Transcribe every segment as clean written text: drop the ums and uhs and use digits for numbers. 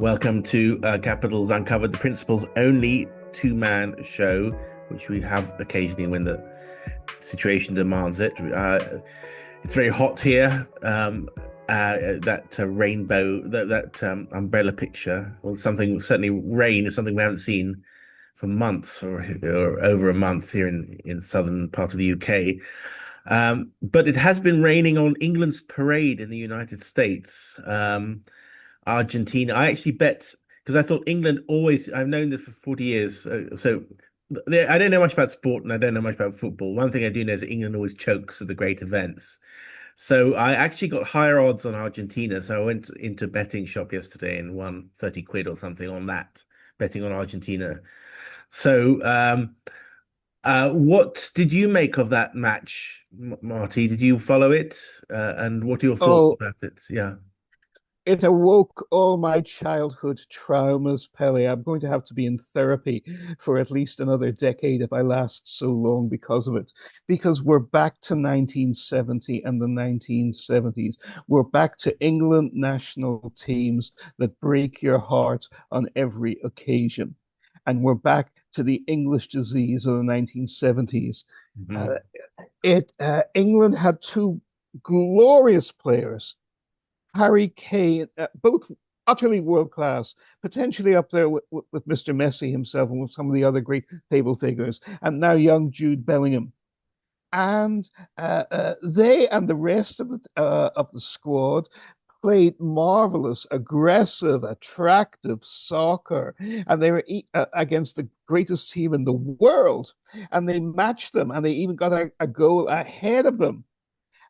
Welcome to Capital's Uncovered, the Principal's only two-man show, which we have occasionally when the situation demands it. It's very hot here. That rainbow, that umbrella picture, well, something certainly rain is something we haven't seen for months or over a month here in southern part of the UK. But it has been raining on England's parade in the United States. Argentina. I actually bet because I thought England always. I've known this for 40 years, I don't know much about sport and I don't know much about football. One thing I do know is that England always chokes at the great events. So I actually got higher odds on Argentina. So I went into betting shop yesterday and won 30 quid or something on that, betting on Argentina. So what did you make of that match, Marty? Did you follow it? And what are your thoughts Oh, about it? Yeah. it awoke all my childhood traumas, Pelle. I'm going to have to be in therapy for at least another decade if I last so long because of it. Because we're back to 1970 and the 1970s. We're back to England national teams that break your heart on every occasion. And we're back to the English disease of the 1970s. Uh, Mhm. England had two glorious players, Harry Kane, both utterly world class, potentially up there with Mr. Messi himself and with some of the other great table figures, and now young Jude Bellingham. And they and the rest of the squad played marvelous, aggressive, attractive soccer, and they were against the greatest team in the world, and they matched them, and they even got a goal ahead of them.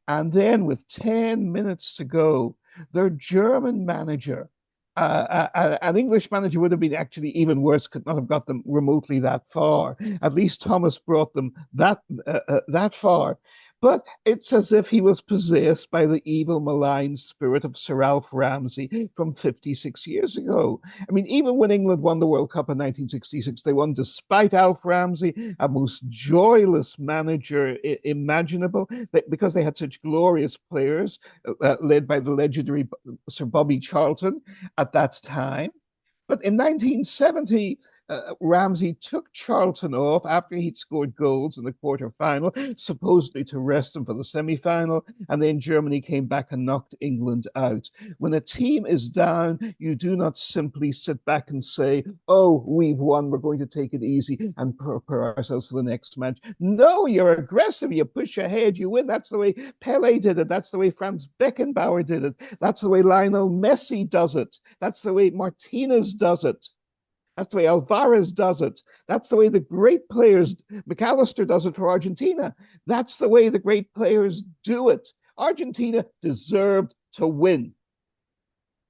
And then, with 10 minutes to go, their German manager, an English manager would have been actually even worse, could not have got them remotely that far. At least Thomas brought them that far. But it's as if he was possessed by the evil, malign spirit of Sir Alf Ramsey from 56 years ago. I mean, even when England won the World Cup in 1966, they won despite Alf Ramsey, a most joyless manager imaginable, because they had such glorious players, led by the legendary Sir Bobby Charlton at that time. But in 1970, Ramsey took Charlton off after he'd scored goals in the quarter-final, supposedly to rest him for the semi-final, and then Germany came back and knocked England out. When a team is down, you do not simply sit back and say, "Oh, we've won, we're going to take it easy and prepare ourselves for the next match." No, you're aggressive, you push ahead, you win. That's the way Pele did it. That's the way Franz Beckenbauer did it. That's the way Lionel Messi does it. That's the way Martinez does it. That's the way Alvarez does it. That's the way the great players, McAllister does it for Argentina. That's the way the great players do it. Argentina deserved to win.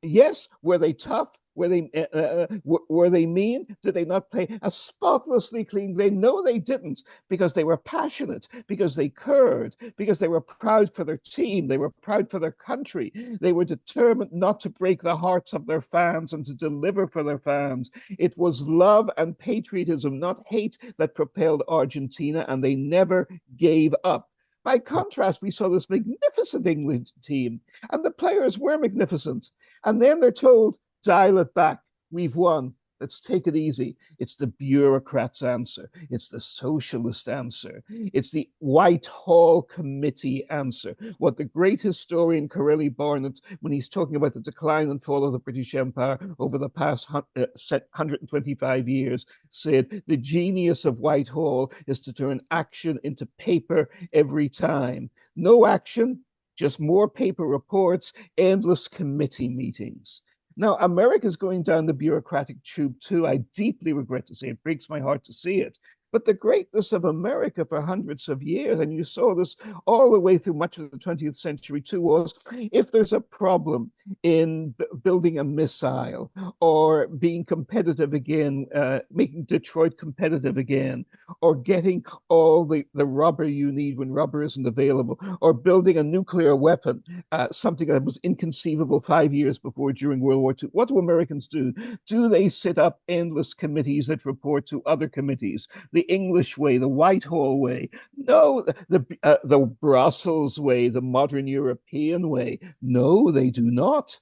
Yes, were they tough? Were they mean? Did they not play a spotlessly clean game? No, they didn't, because they were passionate, because they cared, because they were proud for their team, they were proud for their country. They were determined not to break the hearts of their fans and to deliver for their fans. It was love and patriotism, not hate, that propelled Argentina, and they never gave up. By contrast, we saw this magnificent England team, and the players were magnificent. And then they're told, dial it back. We've won. Let's take it easy. It's the bureaucrats' answer. It's the socialist answer. It's the Whitehall Committee answer. What the great historian Corelli Barnett, when he's talking about the decline and fall of the British Empire over the past 125 years, said the genius of Whitehall is to turn action into paper every time. No action, just more paper reports, endless committee meetings. Now, America's going down the bureaucratic tube too. I deeply regret to say it, breaks my heart to see it. But the greatness of America for hundreds of years, and you saw this all the way through much of the 20th century too, was if there's a problem in building a missile or being competitive again, making Detroit competitive again, or getting all the rubber you need when rubber isn't available, or building a nuclear weapon, something that was inconceivable 5 years before during World War II. What do Americans do? Do they set up endless committees that report to other committees? The English way, the Whitehall way? No, the Brussels way, the modern European way? No, they do not.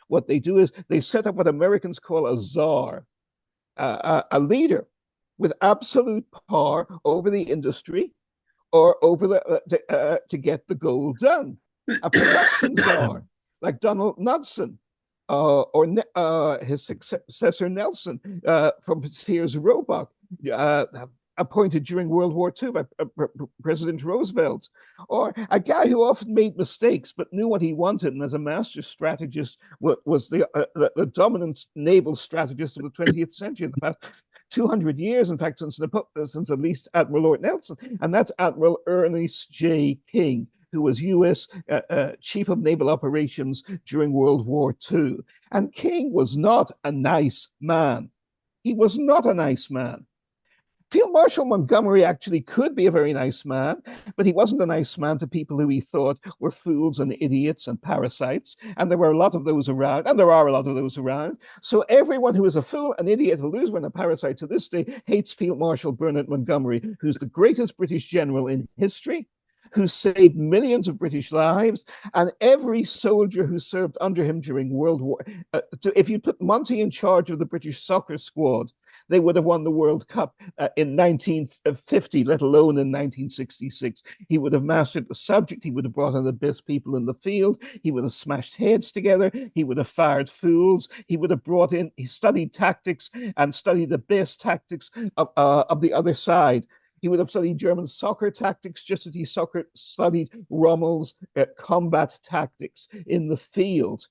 what they do is they set up what Americans call a czar, a leader with absolute power over the industry or over to get the goal done. A production czar like Donald Knudsen, or his successor Nelson from Sears Roebuck, appointed during World War II by President Roosevelt, or a guy who often made mistakes but knew what he wanted, and as a master strategist was the dominant naval strategist of the 20th century, the past 200 years, in fact, since at least Admiral Lord Nelson, and that's Admiral Ernest J. King, who was U.S. Chief of Naval Operations during World War II. And King was not a nice man. He was not a nice man. Field Marshal Montgomery actually could be a very nice man, but he wasn't a nice man to people who he thought were fools and idiots and parasites. And there were a lot of those around, and there are a lot of those around. So everyone who is a fool, an idiot, a loser, and a parasite to this day hates Field Marshal Bernard Montgomery, who's the greatest British general in history, who saved millions of British lives, and every soldier who served under him during World War. If you put Monty in charge of the British soccer squad, they would have won the World Cup in 1950, let alone in 1966. He would have mastered the subject. He would have brought in the best people in the field. He would have smashed heads together. He would have fired fools. He would have he studied tactics and studied the best tactics of the other side. He would have studied German soccer tactics just as he studied Rommel's combat tactics in the field.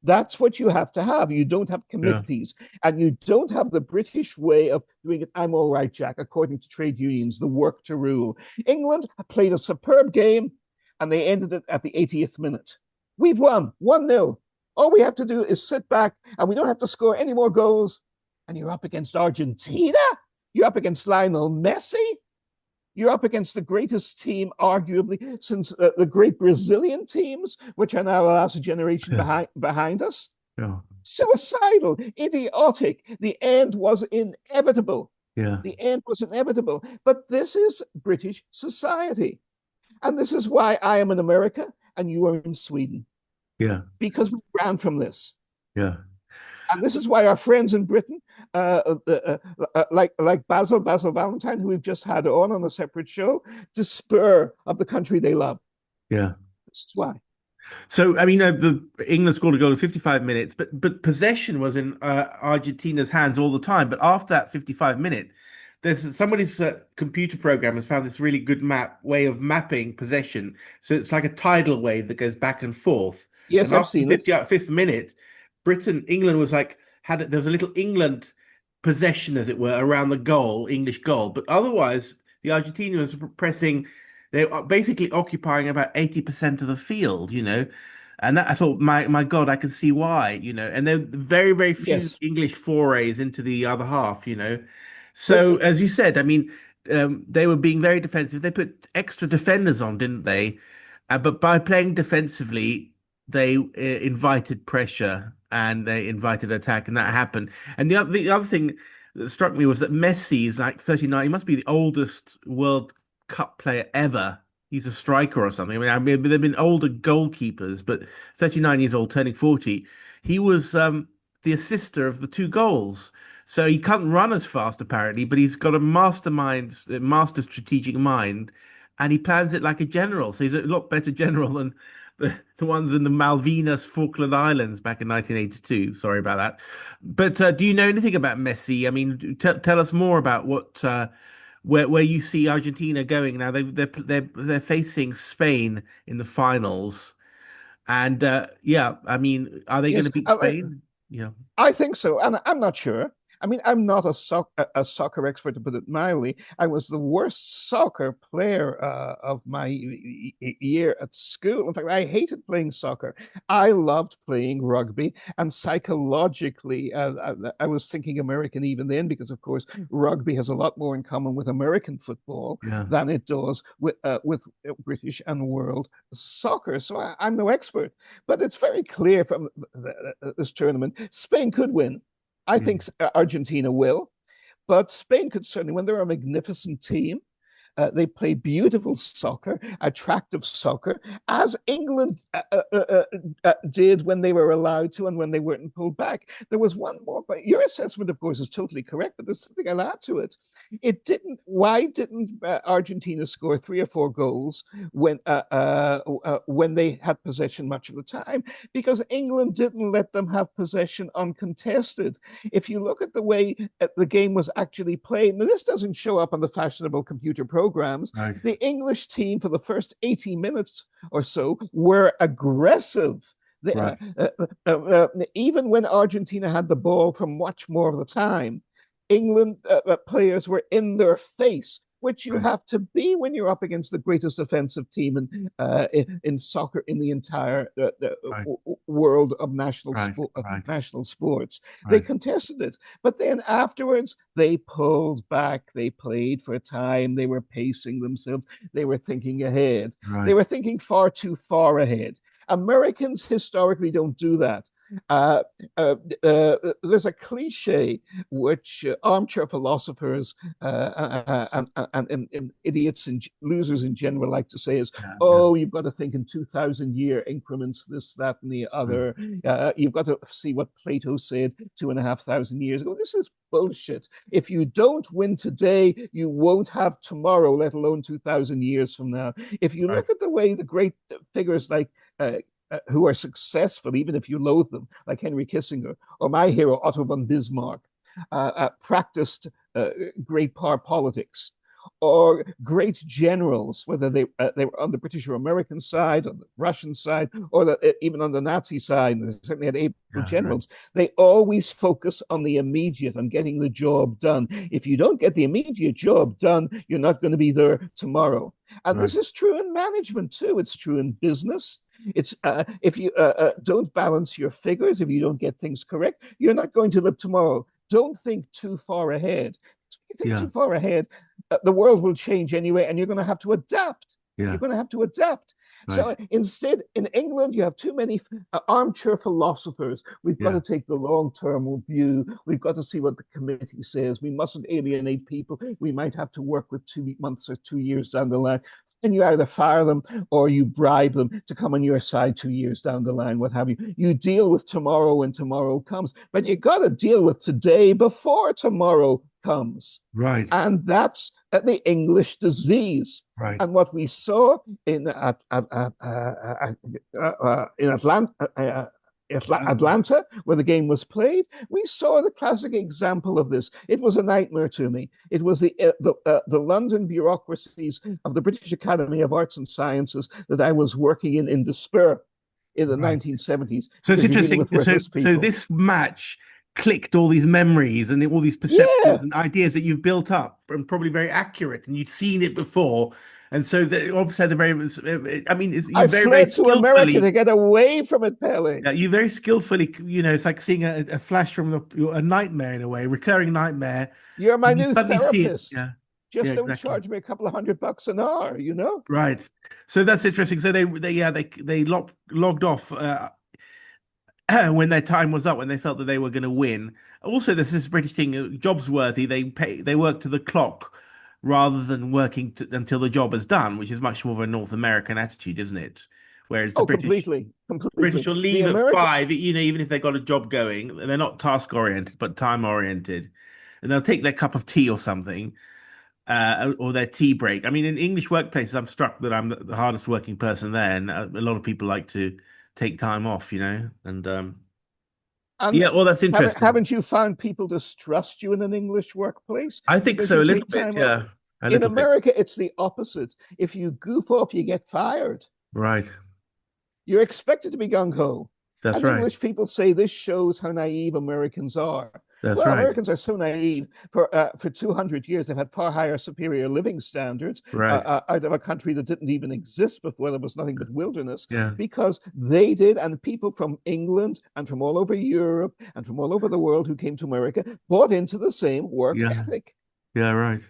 That's what you have to have. You don't have committees, and you don't have the British way of doing it. I'm all right, Jack, according to trade unions, the work to rule. England played a superb game, and they ended it at the 80th minute. We've won 1-0. All we have to do is sit back, and we don't have to score any more goals. And you're up against Argentina? You're up against Lionel Messi? You're up against the greatest team, arguably, since the great Brazilian teams, which are now the last generation behind us. Yeah. Suicidal, idiotic. The end was inevitable. Yeah. The end was inevitable. But this is British society. And this is why I am in America and you are in Sweden. Yeah. Because we ran from this. Yeah. And this is why our friends in Britain, like Basil Valentine, who we've just had on a separate show, despair of the country they love. Yeah. This is why. So, I mean, the England scored a goal in 55 minutes, but possession was in Argentina's hands all the time. But after that 55-minute, there's somebody's computer program has found this really good way of mapping possession. So it's like a tidal wave that goes back and forth. Yes, and I've seen it. 55th minute, England was like there was a little England possession, as it were, around the goal, English goal. But otherwise, the Argentinians were pressing. They were basically occupying about 80% of the field, and that I thought, my God, I can see why, and there were very, very few English forays into the other half, So as you said, I mean, they were being very defensive. They put extra defenders on, didn't they? But by playing defensively, they invited pressure and they invited attack, and that happened. And the other thing that struck me was that Messi is like 39. He must be the oldest World Cup player ever. He's a striker or something. I mean, there've been older goalkeepers, but 39 years old, turning 40. He was the assister of the 2 goals. So he can't run as fast, apparently, but he's got a master strategic mind, and he plans it like a general. So he's a lot better general than the ones in the Malvinas Falkland Islands back in 1982. Sorry about that. But do you know anything about Messi? I mean, tell us more about what where you see Argentina going now. They're facing Spain in the finals, and I mean, are they going to beat Spain? Yeah, I think so, and I'm not sure. I mean, I'm not a soccer expert, to put it mildly. I was the worst soccer player of my year at school. In fact, I hated playing soccer. I loved playing rugby, and psychologically, I was thinking American even then, because of course rugby has a lot more in common with American football than it does with British and world soccer. So I'm no expert, but it's very clear from this tournament, Spain could win. I think Argentina will, but Spain could certainly, when they're a magnificent team, They play beautiful soccer, attractive soccer, as England did when they were allowed to and when they weren't pulled back. There was one more, but your assessment, of course, is totally correct, but there's something I'll add to it. It didn't. Why didn't Argentina score 3 or 4 goals when they had possession much of the time? Because England didn't let them have possession uncontested. If you look at the way the game was actually played, and this doesn't show up on the fashionable computer programs, Right. the English team for the first 80 minutes or so were aggressive. Right. Even when Argentina had the ball for much more of the time, England players were in their face, which you Right. have to be when you're up against the greatest offensive team in soccer in the entire Right. world of Right. Right. national sports. They Right. contested it, but then afterwards they pulled back. They played for time. They were pacing themselves. They were thinking ahead. They Right. were thinking far too far ahead. Americans historically don't do that. Uh, there's a cliche which armchair philosophers and idiots and losers in general like to say is, Yeah. Yeah. oh, you've got to think in 2,000-year increments, this, that, and the Right. other. You've got to see what Plato said 2,500 years ago. This is bullshit. If you don't win today, you won't have tomorrow, let alone 2,000 years from now. If you Right. look at the way the great figures like who are successful, even if you loathe them, like Henry Kissinger or my hero Otto von Bismarck, practiced great power politics, or great generals, whether they were on the British or American side, on the Russian side, or even on the Nazi side. And they certainly had able Yeah. Right. generals. They always focus on the immediate, on getting the job done. If you don't get the immediate job done, you're not going to be there tomorrow. And Right. this is true in management too. It's true in business. It's if you don't balance your figures, if you don't get things correct, you're not going to live tomorrow. Don't think too far ahead. If you think Yeah. too far ahead, the world will change anyway, and you're going to have to adapt. Yeah. You're going to have to adapt. So Right. instead, in England, you have too many armchair philosophers. We've got Yeah. to take the long-term view. We've got to see what the committee says. We mustn't alienate people. We might have to work with 2 months or 2 years down the line. And you either fire them or you bribe them to come on your side 2 years down the line, what have you. You deal with tomorrow when tomorrow comes, but you got to deal with today before tomorrow comes. Right. And that's the English disease. Right. And what we saw in Atlanta, where the game was played, we saw the classic example of this. It was a nightmare to me. It was the London bureaucracies of the British Academy of Arts and Sciences that I was working in despair in the Right. 1970s. So it's Because you're dealing interesting. with So, worthless so people. this match clicked all these memories and all these Yeah, perceptions and ideas that you've built up, and probably very accurate, and you'd seen it before. And so they obviously had a very, I mean, you I very, very fled to America to skillfully, get away from it, Pelle. you very skillfully, it's like seeing a flash from a nightmare in a way, recurring nightmare, You're my and you new suddenly see it. therapist. Yeah. Yeah, Just don't exactly. charge me a couple of $100 an hour, you know? Right. So that's interesting. So they logged off when their time was up, when they felt that they were going to win. Also, there's this British thing, jobs worthy. They work to the clock rather than working until the job is done, which is much more of a North American attitude, isn't it? Whereas the Oh, British completely, British completely. will The leave at American, 5, even if they've got a job going. They're not task oriented, but time oriented, and they'll take their cup of tea or something, or their tea break. I mean, in English workplaces, I'm struck that I'm the hardest working person there, and a lot of people like to take time off, and and yeah, well, that's interesting. haven't you found people distrust you in an English workplace I think because so, you a little take bit, time off? yeah, a In little bit. America, it's the opposite. If you goof off, you get fired. Right, You're expected to be gung ho. that's And right, English people say this shows how naive Americans are. that's Well, right, Americans are so naive. For 200 years, they've had far higher superior living standards right, out of a country that didn't even exist before. There was nothing but wilderness yeah, because they did, and people from England and from all over Europe and from all over the world who came to America bought into the same work yeah, ethic. yeah, right.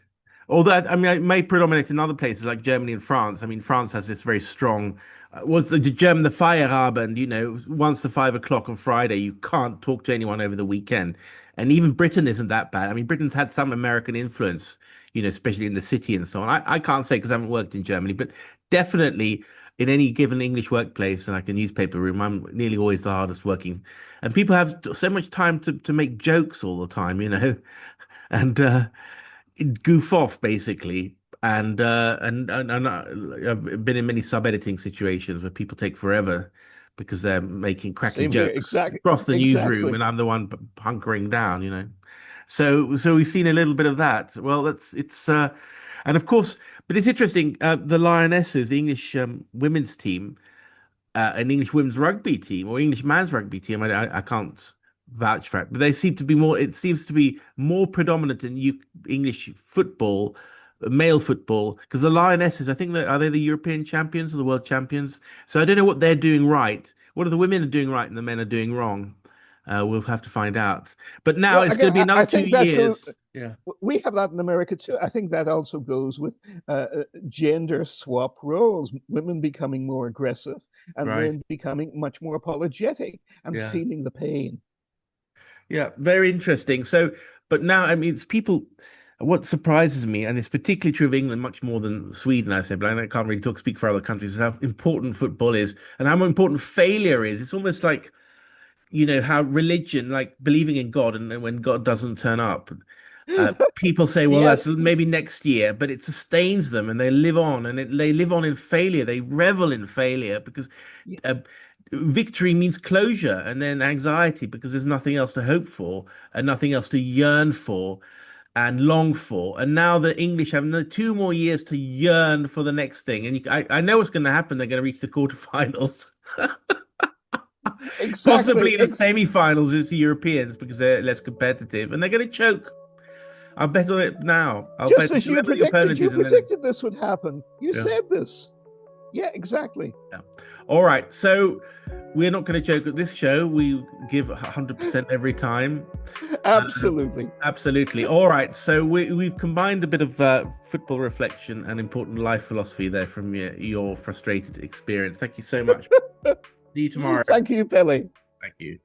Although, I mean, it may predominate in other places like Germany and France. I mean, France has this very strong, was the German, the Feierabend, once the 5 o'clock on Friday, you can't talk to anyone over the weekend. And even Britain isn't that bad. I mean, Britain's had some American influence, especially in the city and so on. I can't say because I haven't worked in Germany, but definitely in any given English workplace, like a newspaper room, I'm nearly always the hardest working. And people have so much time to make jokes all the time, and goof off basically. And I've been in many sub-editing situations where people take forever because they're making cracky Same here. jokes Exactly. across the newsroom, Exactly. and I'm the one hunkering down. So we've seen a little bit of that. Well, and of course, but it's interesting. The Lionesses, the English women's team, an English women's rugby team or English men's rugby team. I can't vouch for it, but they seem to be more. It seems to be more predominant in English football, male football, because the Lionesses, I think, are they the European champions or the world champions? So I don't know what they're doing right. What are the women are doing right and the men are doing wrong? We'll have to find out. But now Well, it's going again, to be another I two think that goes. years. Yeah. We have that in America too. I think that also goes with gender swap roles, women becoming more aggressive and Right. men becoming much more apologetic and Yeah. feeling the pain. Yeah, very interesting. So, but now, I mean, it's people. What surprises me, and it's particularly true of England much more than Sweden, I say, but I can't really speak for other countries, is how important football is and how important failure is. It's almost like, how religion, like believing in God, and then when God doesn't turn up, people say, well, that's Yes. maybe next year, but it sustains them and they live on and they live on in failure. They revel in failure because uh, victory means closure and then anxiety because there's nothing else to hope for and nothing else to yearn for and long for. And now the English have 2 more years to yearn for the next thing. And I know what's going to happen. They're going to reach the quarterfinals. Exactly. Possibly the semi-finals as the Europeans because they're less competitive and they're going to choke. I'll bet on it now. I'll Just bet as whoever the opponent you is, and then predicted this would happen. You yeah, said this. Yeah, exactly. yeah. All right. So we're not going to joke at this show. We give 100% every time. Absolutely. Absolutely. All right. So we've combined a bit of football reflection and important life philosophy there from your frustrated experience. Thank you so much. See you tomorrow. Thank you, Pelle. Thank you.